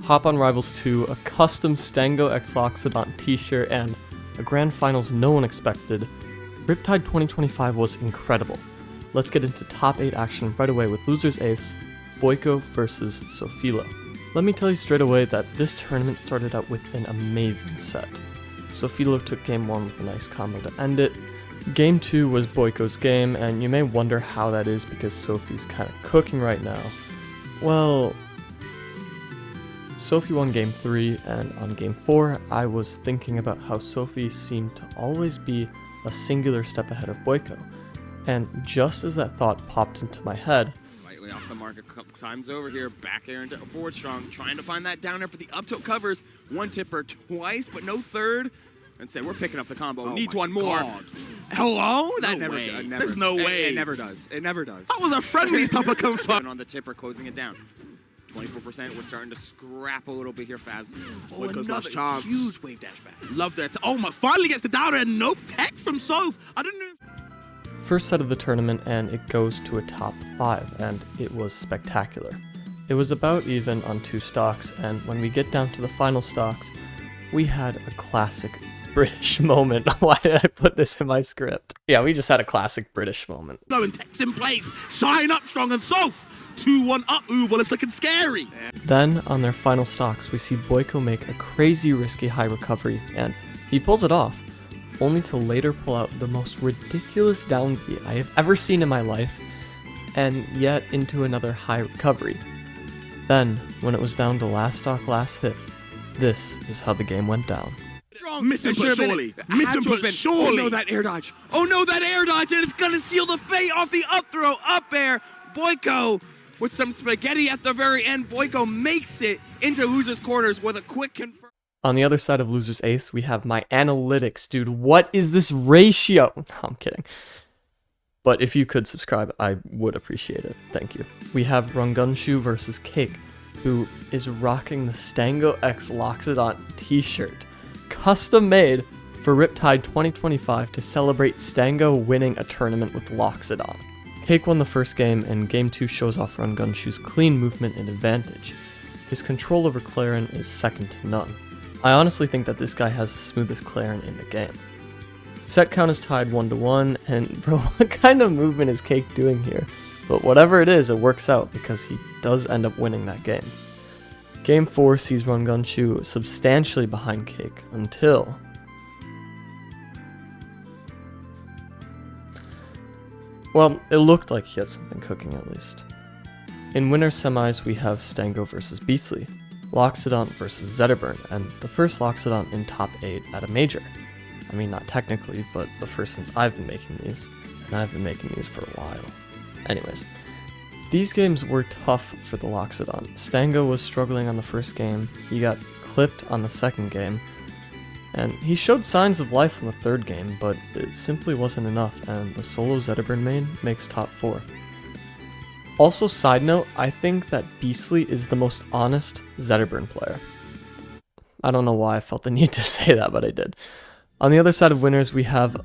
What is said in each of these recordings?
Hop on Rivals 2, a custom Stango X Loxodon t-shirt, and a grand finals no one expected, Riptide 2025 was incredible. Let's get into top 8 action right away with Losers Ace, Boyko versus Sofilo. Let me tell you straight away that this tournament started out with an amazing set. Sofilo took game 1 with a nice combo to end it. Game 2 was Boyko's game, and you may wonder how that is because Sophie's kind of cooking right now. Well, Sophie won game 3, and on game 4, I was thinking about how Sophie seemed to always be a singular step ahead of Boyko. And just as that thought popped into my head, slightly off the mark a couple times over here, back air into forward strong, trying to find that down air, but the up tilt covers, one tipper twice, but no third. And say we're picking up the combo. Needs one more. God. Hello? That No never, way. never. There's no way. It never does. It never does. That was a friendly type of confirm. On the tipper, closing it down. 24%. We're starting to scrap a little bit here, Fabs. Oh, Boyko's another last chance. huge wave dash back. Love that. Oh my! Finally gets the down air. Nope. Tech from Soph. I don't know. first set of the tournament, and it goes to a top 5, and it was spectacular. It was about even on 2 stocks, and when we get down to the final stocks, we had a classic British moment. Why did I put this in my script? Yeah, we just had a classic British moment. Blowing tech's in place. Shine up strong and Soph. 2-1 up. Ooh, well, it's looking scary. Then, on their final stocks, we see Boyko make a crazy risky high recovery, and he pulls it off, only to later pull out the most ridiculous down B I have ever seen in my life, and yet into another high recovery. Then, when it was down to last stock, last hit, this is how the game went down. Miss him, but surely. Miss him, but Oh surely. no, that air dodge. Oh no, that air dodge, and it's gonna seal the fate off the up throw, up air. Boyko with some spaghetti at the very end. Boyko makes it into losers' quarters with a quick confirm. On the other side of Loser's Ace, we have my analytics. Dude, what is this ratio? No, I'm kidding. But if you could subscribe, I would appreciate it. Thank you. We have Rungunshu versus Cake, who is rocking the Stango X Loxodon t-shirt, custom made for Riptide 2025 to celebrate Stango winning a tournament with Loxodon. Cake won the first game, and game 2 shows off Rungunshu's clean movement and advantage. His control over Claren is second to none. I honestly think that this guy has the smoothest Claren in the game. Set count is tied 1-1, and bro, what kind of movement is Cake doing here? But whatever it is, it works out because he does end up winning that game. Game 4 sees Rungunshu substantially behind Cake until... well, it looked like he had something cooking at least. In winner's semis, we have Stango versus Beastly, Loxodon versus Zetterburn, and the first Loxodon in top 8 at a major. I mean, not technically, but the first since I've been making these, and I've been making these for a while. Anyways, these games were tough for the Loxodon. Stango was struggling on the first game, he got clipped on the second game, and he showed signs of life in the third game, but it simply wasn't enough, and the solo Zetterburn main makes top 4. Also, side note, I think that Beastly is the most honest Zetterburn player. I don't know why I felt the need to say that, but I did. On the other side of winners, we have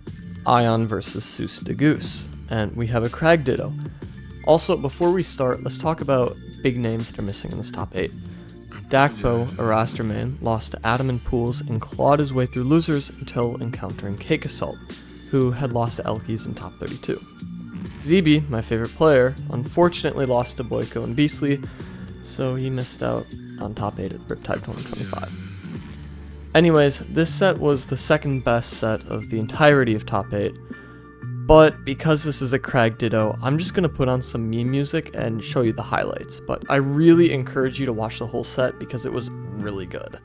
Ion versus Seuss de Goose, and we have a Crag Ditto. Also, before we start, let's talk about big names that are missing in this top 8. Dakpo, a roster main, lost to Adam and Pools and clawed his way through losers until encountering Cake Assault, who had lost to Elkies in top 32. ZB, my favorite player, unfortunately lost to Boyko and Beastly, so he missed out on top 8 at Riptide 2025. Anyways, this set was the second best set of the entirety of top 8, but because this is a Crag Ditto, I'm just going to put on some meme music and show you the highlights, but I really encourage you to watch the whole set because it was really good.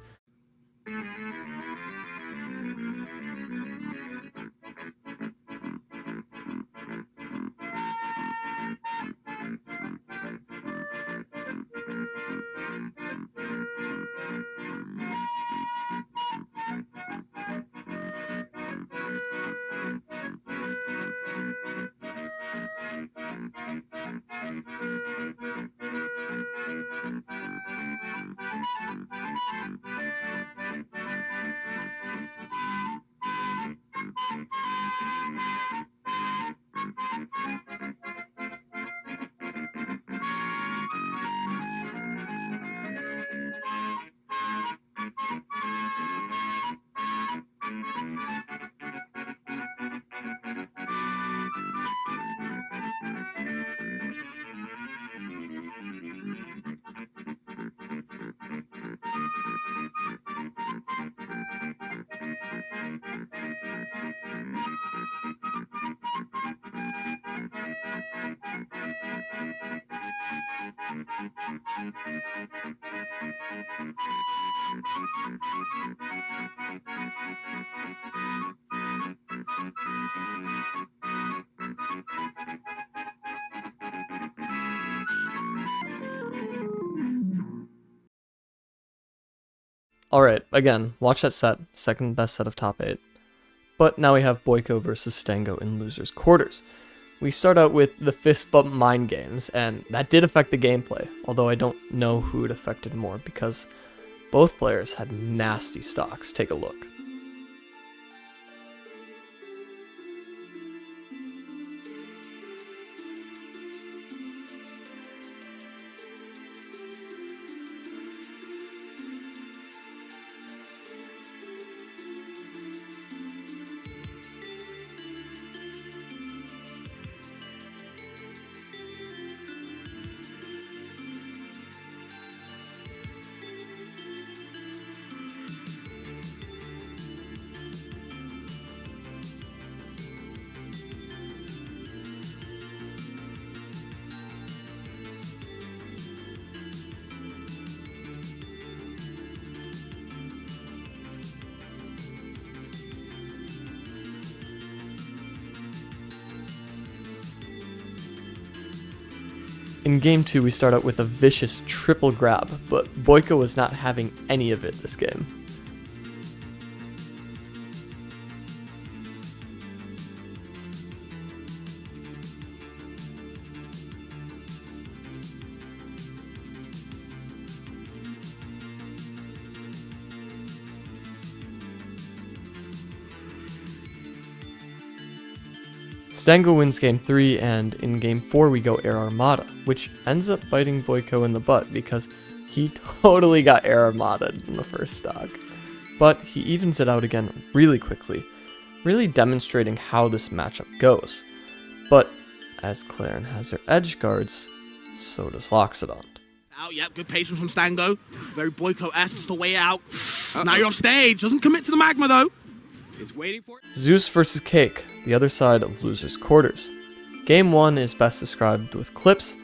Alright, again, watch that set, second best set of top 8. But now we have Boyko versus Stango in losers quarters. We start out with the fist bump mind games, and that did affect the gameplay, although I don't know who it affected more because both players had nasty stocks. Take a look. In game 2, we start out with a vicious triple grab, but Boyko was not having any of it this game. Stango wins game 3, and in game 4 we go Air Armada, which ends up biting Boyko in the butt because he totally got Air Armada'd in the first stock. But he evens it out again really quickly, really demonstrating how this matchup goes. But as Claren has her edge guards, so does Loxodon. Out, yep, good patience from Stango. Very Boyko-esque, just the way out. Now you're off stage. Doesn't commit to the magma though. Is waiting for it. Zeus versus Cake, the other side of losers quarters. Game 1 is best described with clips,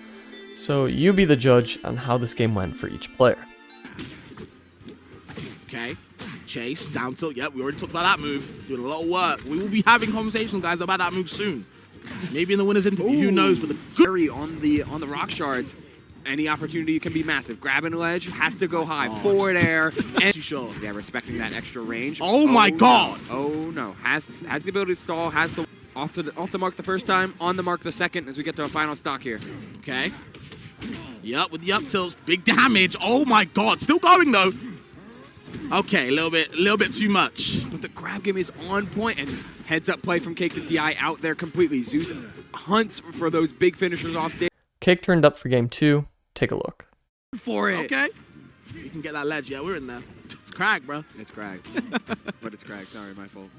so you be the judge on how this game went for each player. Okay, chase, down tilt. Yep, we already talked about that move. Doing a lot of work. We will be having conversations, guys, about that move soon. Maybe in the winner's interview, who knows? But the Gary on the rock shards. Any opportunity can be massive. Grabbing a ledge has to go high. Forward air. And sure. yeah, respecting that extra range. Oh my God. No. Oh no. Has the ability to stall. Has the off the mark the first time. On the mark the second. As we get to a final stock here. Okay. Yep, with the up tilts, big damage. Oh my God. Still going though. Okay, a little bit too much. But the grab game is on point and heads up play from Cake to DI out there completely. Zeus hunts for those big finishers off stage. Cake turned up for game 2. Take a look. For it. Okay. You can get that ledge. Yeah, we're in there. It's Crag, bro. It's Crag. But it's Crag. Sorry, my fault.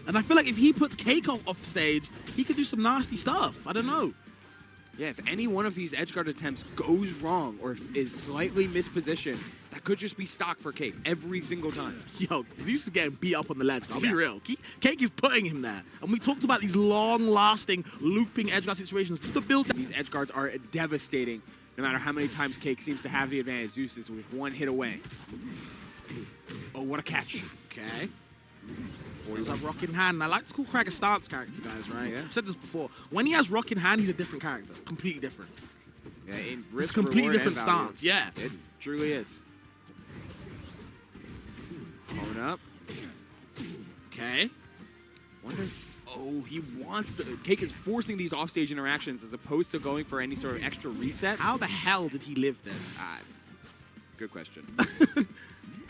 And I feel like if he puts Cake off stage, he could do some nasty stuff. I don't know. Yeah, if any one of these edgeguard attempts goes wrong or is slightly mispositioned, that could just be stock for Cake every single time. Yo, Zeus is getting beat up on the ledge. I'll be real. Cake is putting him there. And we talked about these long-lasting, looping edgeguard situations just to build that. These edgeguards are devastating no matter how many times Cake seems to have the advantage. Zeus is with one hit away. Oh, what a catch. Okay. He's got rock in hand. I like to call Crag a stance character, guys, right? Yeah. I've said this before. When he has rock in hand, he's a different character. Completely different. Yeah, in It's risk, a completely reward, different and value. stance, yeah. It truly is. Going up. Okay. Wonder. Oh, he wants to. Cake is forcing these offstage interactions as opposed to going for any sort of extra resets. How the hell did he live this? Good question.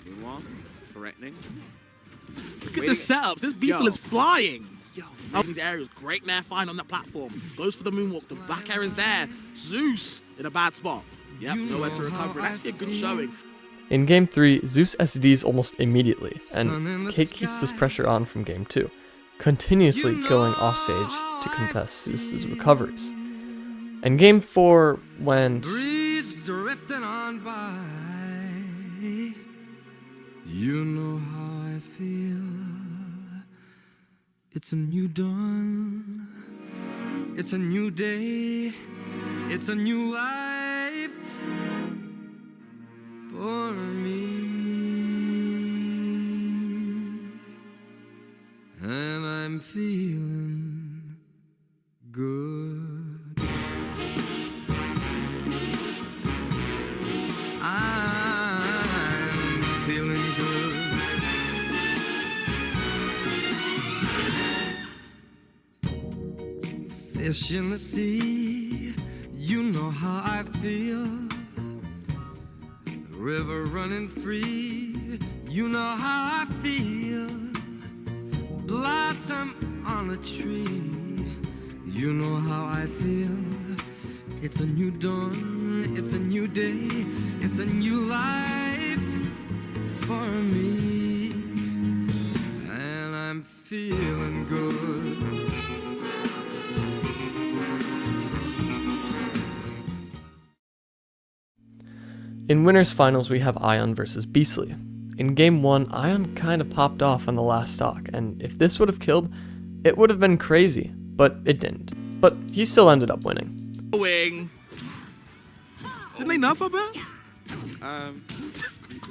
Meanwhile, threatening. Look at the setups. This beetle Yo. is flying. Yo, Oh, these areas. Great nair find on that platform. Goes for the moonwalk. The back air is there. Zeus in a bad spot. Yep, nowhere to recover. Actually a good showing. In game 3, Zeus SDs almost immediately, and Cake keeps this pressure on from game 2, continuously going offstage to contest Zeus's recoveries. And game 4 went... Breeze drifting on by. You know how I feel. It's a new dawn. It's a new day. It's a new life for me. And I'm feeling good. I'm feeling good. Fish in the sea, you know how I feel. River running free, you know how I feel. Blossom on a tree, you know how I feel. It's a new dawn, it's a new day, it's a new life for me. And I'm feeling good. In winners finals, we have Ion versus Beastly. In game 1, Ion kind of popped off on the last stock, and if this would have killed, it would have been crazy, but it didn't. But he still ended up winning. Wing. Didn't they nerf up it?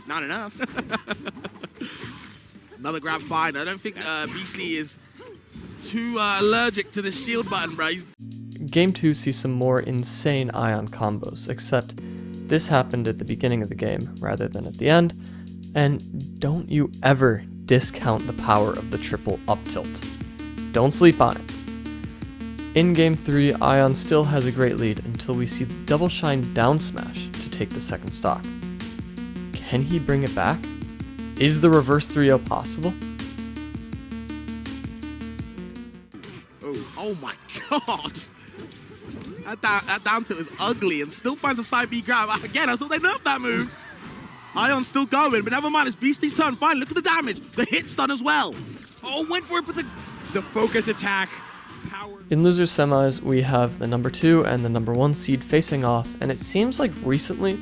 Not enough. Another grab fine. I don't think Beastly is too allergic to the shield button, bro. Game 2 sees some more insane Ion combos, except this happened at the beginning of the game rather than at the end, and don't you ever discount the power of the triple up tilt. Don't sleep on it. In game 3, Ion still has a great lead until we see the double shine down smash to take the second stock. Can he bring it back? Is the reverse 3-0 possible? Oh my god. That down tilt is ugly and still finds a side B grab. Again, I thought they nerfed that move. Ion's still going, but never mind. It's Beastly's turn. Fine, look at the damage. The hit stun as well. Oh, went for it, but the focus attack. Power. In losers semis, we have the number 2 and the number 1 seed facing off, and it seems like recently,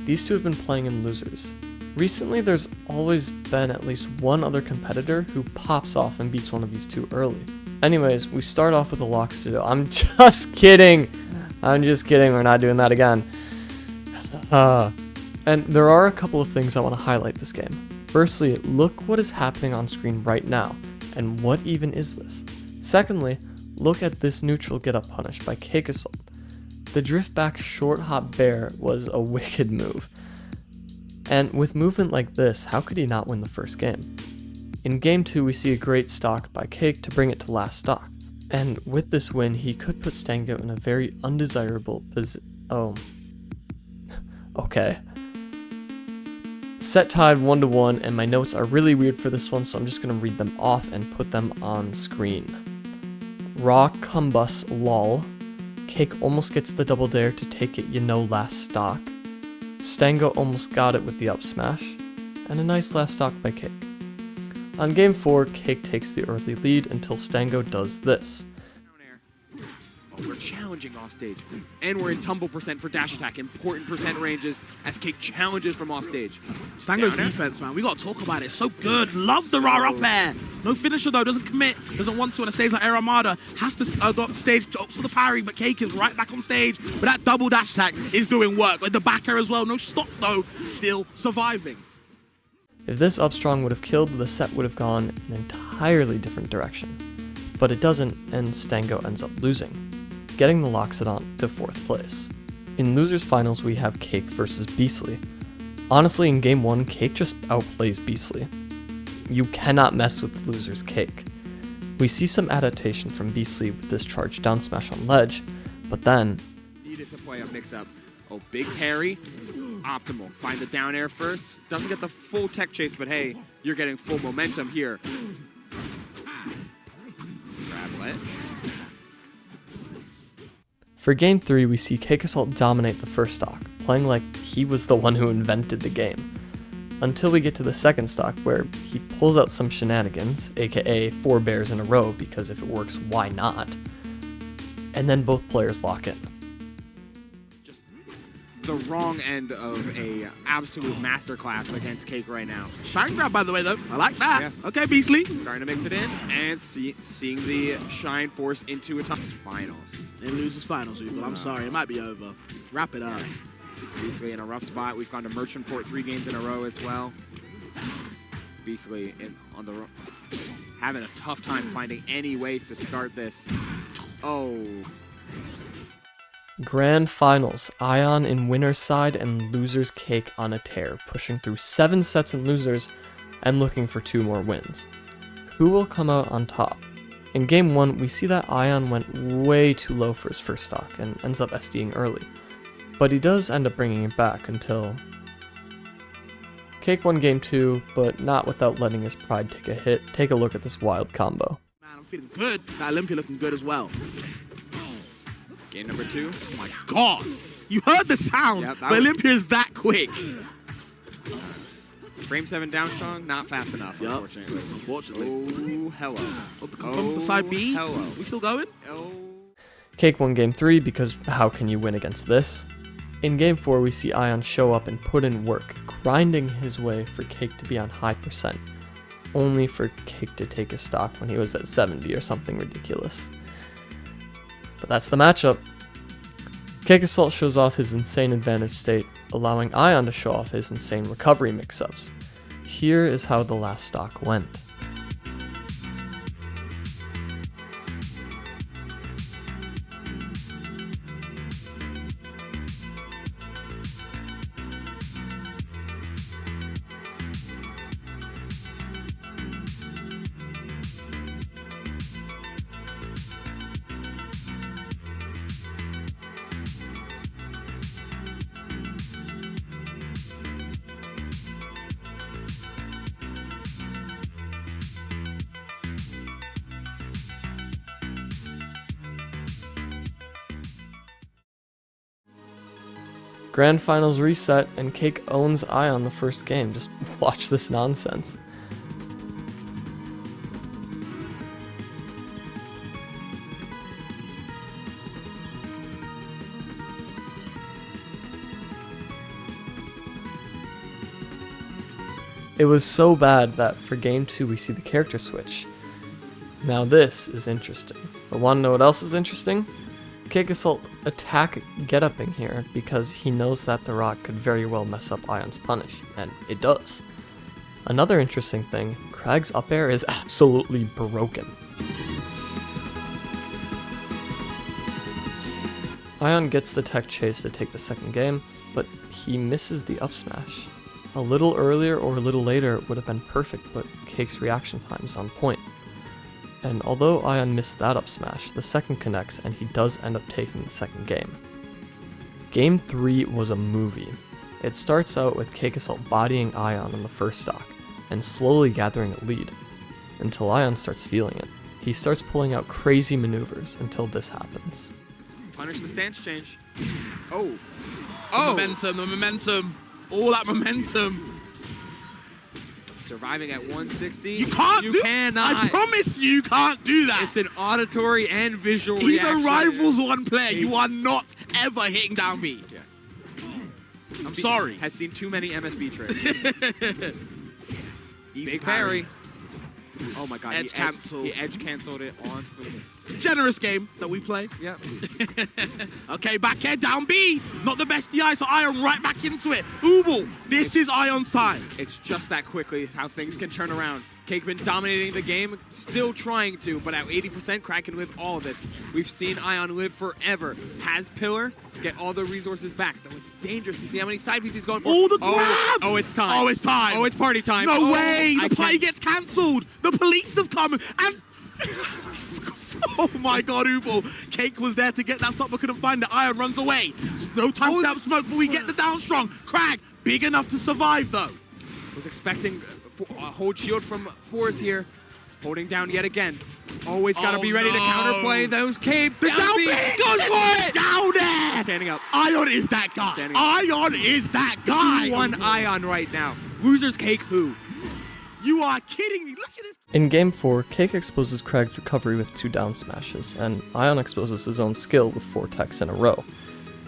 these two have been playing in losers. Recently, there's always been at least one other competitor who pops off and beats one of these two early. Anyways, we start off with a locks to do. I'm just kidding. We're not doing that again. And there are a couple of things I want to highlight this game. Firstly, look what is happening on screen right now, and what even is this? Secondly, look at this neutral get up punish by Cake Assault. The drift back short hop bear was a wicked move. And with movement like this, how could he not win the first game? In game 2, we see a great stock by Cake to bring it to last stock. And with this win, he could put Stango in a very undesirable position. Oh. Okay. Set tied 1-1, and my notes are really weird for this one, so I'm just going to read them off and put them on screen. Raw combus lol. Cake almost gets the double dare to take it last stock. Stango almost got it with the up smash. And a nice last stock by Cake. On game 4, Cake takes the early lead until Stango does this. Oh, we're challenging offstage. And we're in tumble percent for dash attack. Important percent ranges as Cake challenges from offstage. Stango's defense, man. We got to talk about it. So good. Love the raw up air. No finisher, though. Doesn't commit. Doesn't want to on a stage like Air Armada. Has to go up stage, opts for the parry, but Cake is right back on stage. But that double dash attack is doing work. Like the back air as well. No stop, though. Still surviving. If this up strong would have killed, the set would have gone an entirely different direction. But it doesn't, and Stango ends up losing, getting the Loxodon to 4th place. In losers finals, we have Cake versus Beastly. Honestly, in game 1, Cake just outplays Beastly. You cannot mess with the loser's Cake. We see some adaptation from Beastly with this charge down smash on ledge, but then... Needed to play a mix-up. Oh, big parry. Optimal. Find the down air first. Doesn't get the full tech chase, but hey, you're getting full momentum here. Grab ledge. For game 3, we see Cake Assault dominate the first stock, playing like he was the one who invented the game. Until we get to the second stock, where he pulls out some shenanigans, aka 4 bears in a row, because if it works, why not? And then both players lock in. the wrong end of a absolute masterclass against Cake right now. Shine grab, by the way, though. I like that. Yeah. Okay, Beastly. Starting to mix it in and seeing the Shine force into its finals. It loses finals, people. I'm sorry. It might be over. Wrap it up. Beastly in a rough spot. We've gone to Merchant Port 3 games in a row as well. Beastly on the just having a tough time finding any ways to start this. Oh. Grand Finals, Ion in winner's side and loser's Cake on a tear, pushing through 7 sets in losers and looking for 2 more wins. Who will come out on top? In Game 1, we see that Ion went way too low for his first stock and ends up SDing early, but he does end up bringing it back until Cake won Game 2, but not without letting his pride take a hit. Take a look at this wild combo. Man, I'm feeling good. That Olympia looking good as well. Game number 2. Oh my God. You heard the sound, Yeah, but Olympia's that quick. Frame 7 down strong, not fast enough, Yup. unfortunately. Unfortunately. Oh, hello. From the side B. Hello. We still going? Oh. Cake won Game 3 because how can you win against this? In Game 4, we see Ion show up and put in work, grinding his way for Cake to be on high percent, only for Cake to take his stock when he was at 70 or something ridiculous. But that's the matchup. Cake Assault shows off his insane advantage state, allowing Ion to show off his insane recovery mix-ups. Here is how the last stock went. Grand Finals reset, and Cake owns Ion the first game. Just watch this nonsense. It was so bad that for Game 2 we see the character switch. Now this is interesting. But wanna know what else is interesting? Cake Assault attack get-upping here because he knows that the rock could very well mess up Ion's punish, and it does. Another interesting thing, Crag's up air is absolutely broken. Ion gets the tech chase to take the second game, but he misses the up smash. A little earlier or a little later would have been perfect, but Cake's reaction time is on point. And although Ion missed that up smash, the second connects and he does end up taking the second game. Game 3 was a movie. It starts out with Cake Assault bodying Ion in the first stock, and slowly gathering a lead, until Ion starts feeling it. He starts pulling out crazy maneuvers until this happens. Punish the stance change. Oh. The momentum. All that momentum. Surviving at 160. You can't do cannot. I promise you can't do that. It's an auditory and visual He's reaction. a Rivals 1 player. You are not ever hitting down me. Yeah. I'm sorry. Has seen too many MSB tricks. Easy Big parry. Oh my god. Edge cancel. He edge canceled it on foot. It's a generous game that we play. Yep. Okay, back air, down B. Not the best DI, so Ion right back into it. Ooble, this is Ion's time. It's just that quickly how things can turn around. Cake been dominating the game, still trying to, but at 80%, Crack can live all of this. We've seen Ion live forever. Has Pillar, get all the resources back, though it's dangerous to see how many side beats he's going for. Oh, the grab! Oh, it's time. Oh, it's time. Oh, it's party time. No Oh, way! I The play can't- gets cancelled. The police have come and... Oh my god, Ooble. Cake was there to get that stop but couldn't find it. Ion runs away. No time to set up smoke, but we get the down strong. Crag, big enough to survive though. Was expecting a hold shield from Force here. Holding down yet again. Always got to Oh, be ready to no. counterplay those cave. The down B goes for it! Down there! Standing up. Ion is that guy. Standing up. Ion is that guy. 2-1 Ion right now. Losers Cake who? You are kidding me. Look at this. In Game 4, Cake exposes Crag's recovery with 2 down smashes, and Ion exposes his own skill with 4 techs in a row.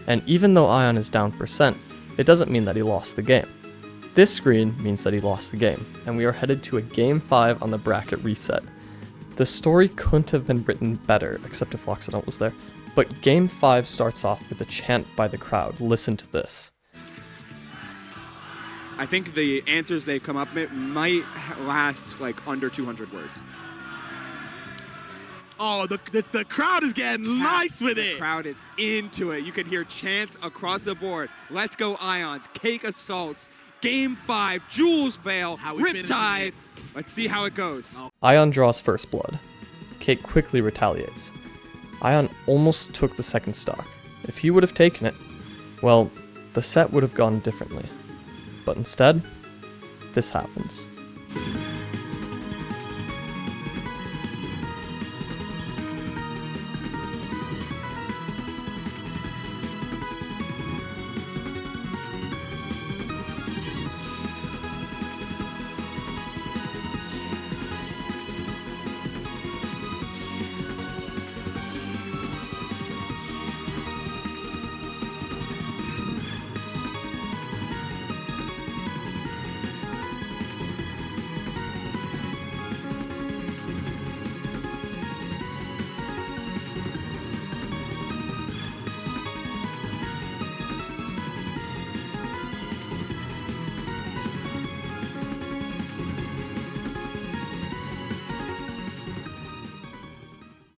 And even though Ion is down percent, it doesn't mean that he lost the game. This screen means that he lost the game, and we are headed to a Game 5 on the bracket reset. The story couldn't have been written better, except if Loxodon was there, but Game 5 starts off with a chant by the crowd. Listen to this. I think the answers they've come up with might last like under 200 words. Oh, the crowd is getting nice with The it. crowd is into it. You can hear chants across the board. Let's go Ions, Cake Assaults, Game 5, Jules Veil, How we finishing Riptide. it? Let's see how it goes. Ion draws first blood. Cake quickly retaliates. Ion almost took the second stock. If he would have taken it, well, the set would have gone differently. But instead, this happens.